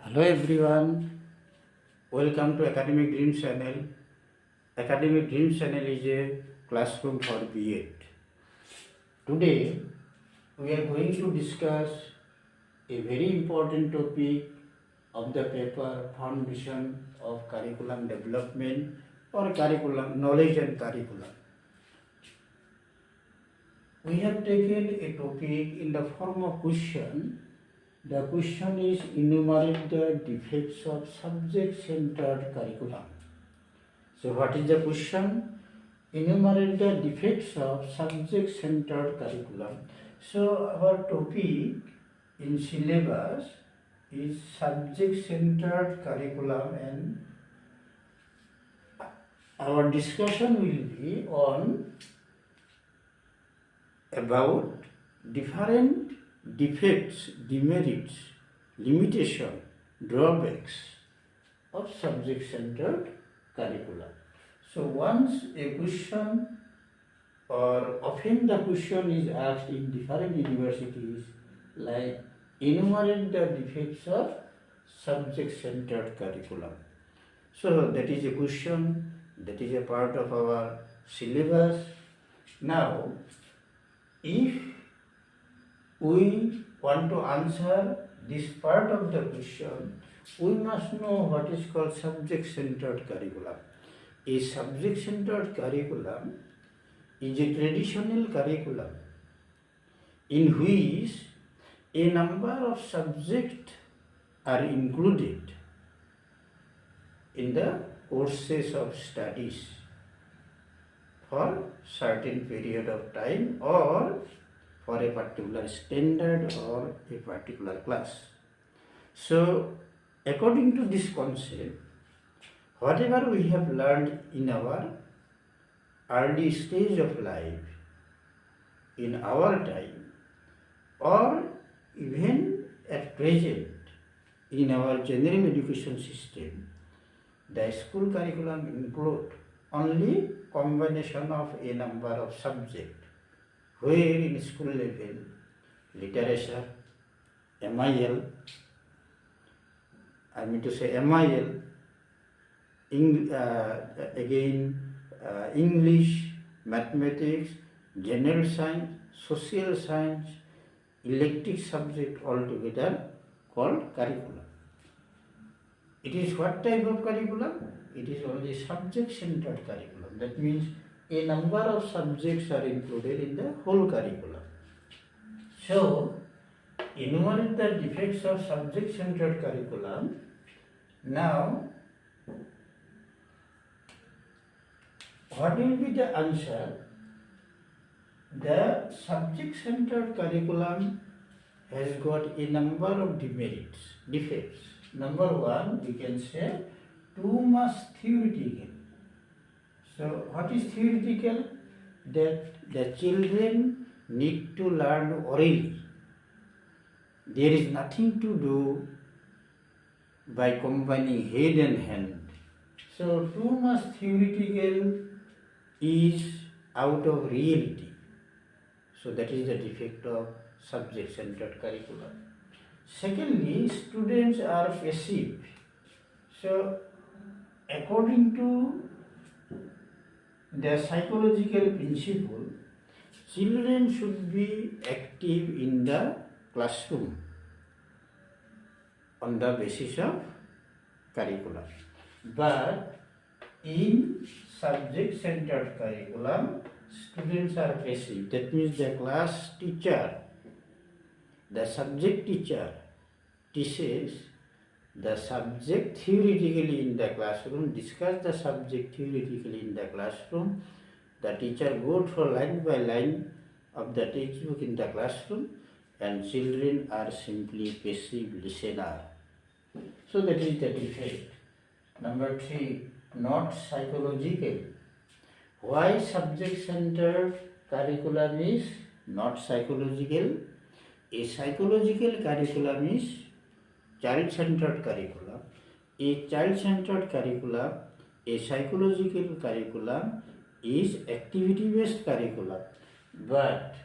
Hello everyone, welcome to Academic Dreams Channel. Academic Dreams Channel is a classroom for B.Ed. Today we are going to discuss a very important topic of the paper Foundation of Curriculum Development or Curriculum Knowledge and Curriculum. We have taken a topic in the form of question. The question is enumerate the defects of subject-centered curriculum. So what is the question? Enumerate the defects of subject-centered curriculum. So our topic in syllabus is subject-centered curriculum, and our discussion will be on about different defects, demerits, limitation, drawbacks of subject-centered curriculum. So once a question or often the question is asked in different universities like enumerate the defects of subject-centered curriculum. So that is a question, that is a part of our syllabus. Now, if we want to answer this part of the question, we must know what is called subject-centered curriculum. A subject-centered curriculum is a traditional curriculum in which a number of subjects are included in the courses of studies for certain period of time or for a particular standard or a particular class. So according to this concept, whatever we have learned in our early stage of life, in our time, or even at present in our general education system, the school curriculum include only combination of a number of subjects, where in school level, literature, MIL, English, mathematics, general science, social science, elective subject altogether called curriculum. It is what type of curriculum? It is only subject-centered curriculum. That means a number of subjects are included in the whole curriculum. So, enumerate the defects of subject-centered curriculum. Now, what will be the answer? The subject-centered curriculum has got a number of demerits, defects. Number one, we can say too much theoretical. So what is theoretical? That the children need to learn orally. There is nothing to do by combining head and hand. So too much theoretical is out of reality. So that is the defect of subject-centered curriculum. Secondly, students are passive. So according to the psychological principle, children should be active in the classroom on the basis of curriculum. But in subject-centered curriculum, students are passive. That means the class teacher, the subject teacher teaches the subject theoretically in the classroom, discuss the subject theoretically in the classroom. The teacher goes through line by line of the textbook in the classroom, and children are simply passive listener. So that is the defect. Number three, not psychological. Why subject-centered curriculum is not psychological? A psychological curriculum is child-centered curriculum. A child-centered curriculum, a psychological curriculum is activity-based curriculum. But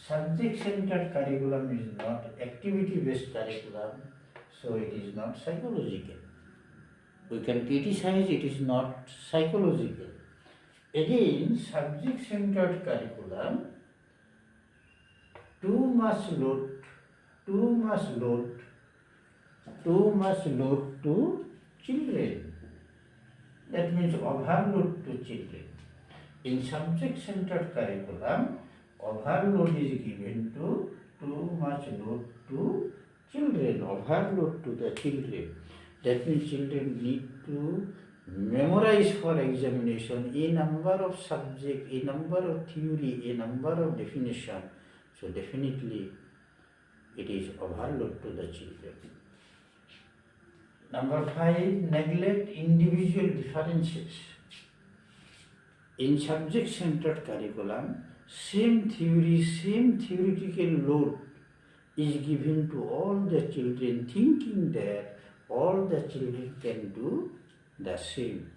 subject-centered curriculum is not activity-based curriculum. so it is not psychological. We can criticize, it is not psychological. Again, subject-centered curriculum, too much load to children. That means overload to children. In subject-centered curriculum, overload is given to too much load to children, overload to the children. That means children need to memorize for examination a number of subject, a number of theory, a number of definition. So definitely it is overload to the children. Number 5, neglect individual differences. In subject-centered curriculum, same theory, same theoretical load is given to all the children, thinking that all the children can do the same.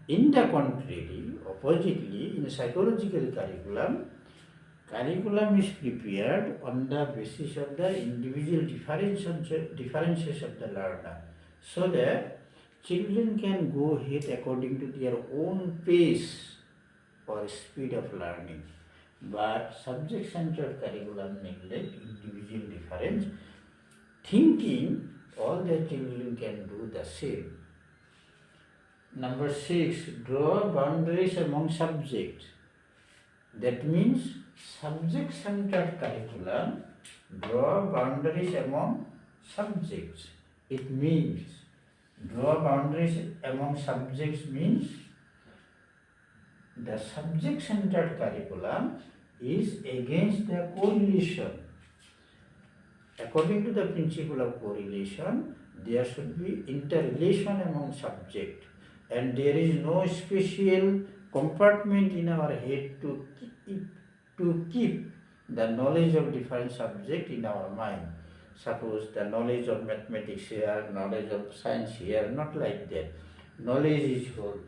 In the contrary, oppositely, in psychological curriculum is prepared on the basis of the individual differences of the learner, so that children can go ahead according to their own pace or speed of learning. But subject-centered curriculum neglect individual difference, thinking all the children can do the same. Number 6, draw boundaries among subjects. That means subject-centered curriculum draw boundaries among subjects. It means draw boundaries among subjects means the subject-centered curriculum is against the correlation. According to the principle of correlation, there should be interrelation among subjects, and there is no special compartment in our head to keep the knowledge of different subjects in our mind. Suppose the knowledge of mathematics here, knowledge of science here, not like that. Knowledge is whole,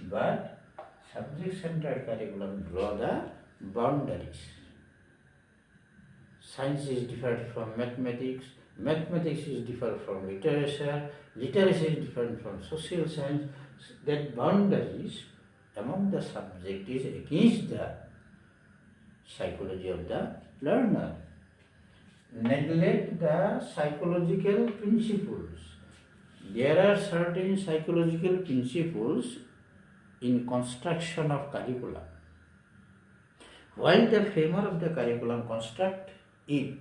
but subject-centered curriculum draw the boundaries. Science is different from mathematics, mathematics is different from literature, literature is different from social science. That boundaries among the subject is against the psychology of the learner. Neglect the psychological principles. There are certain psychological principles in construction of curriculum. While the framer of the curriculum construct it,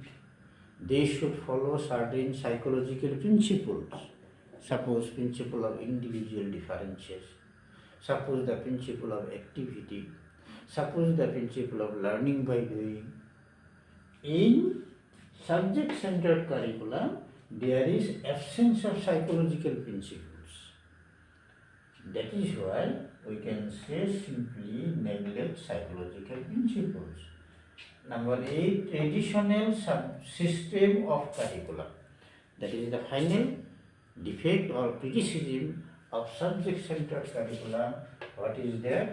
they should follow certain psychological principles. Suppose principle of individual differences, suppose the principle of activity, suppose the principle of learning by doing. In subject-centered curriculum, there is absence of psychological principles. That is why we can say simply neglect psychological principles. Number 8, traditional system of curriculum. That is the final defect or criticism of subject-centered curriculum. What is the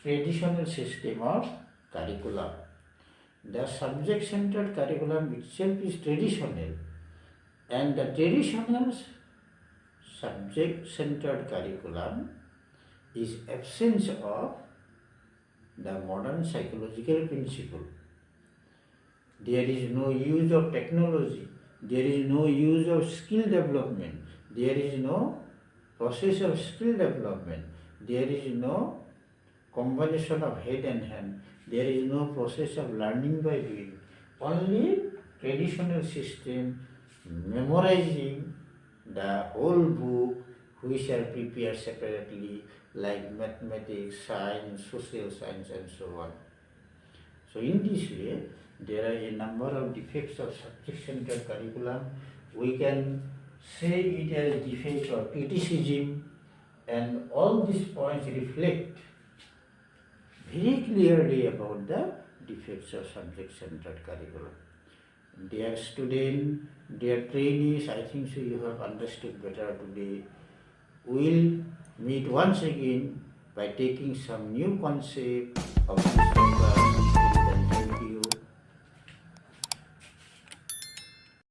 traditional system of curriculum? The subject-centered curriculum itself is traditional, and the traditional subject-centered curriculum is absence of the modern psychological principle. There is no use of technology, there is no use of skill development, there is no process of skill development, there is no combination of head and hand, there is no process of learning by doing. Only traditional system, memorizing the whole book, which are prepared separately, like mathematics, science, social science, and so on. So in this way, there are a number of defects of subject-centered curriculum. We can say it as defect or criticism, and all these points reflect very clearly about the defects of subject-centered curriculum. Dear students, dear trainees, I think so you have understood better today. We'll meet once again by taking some new concept of this paper.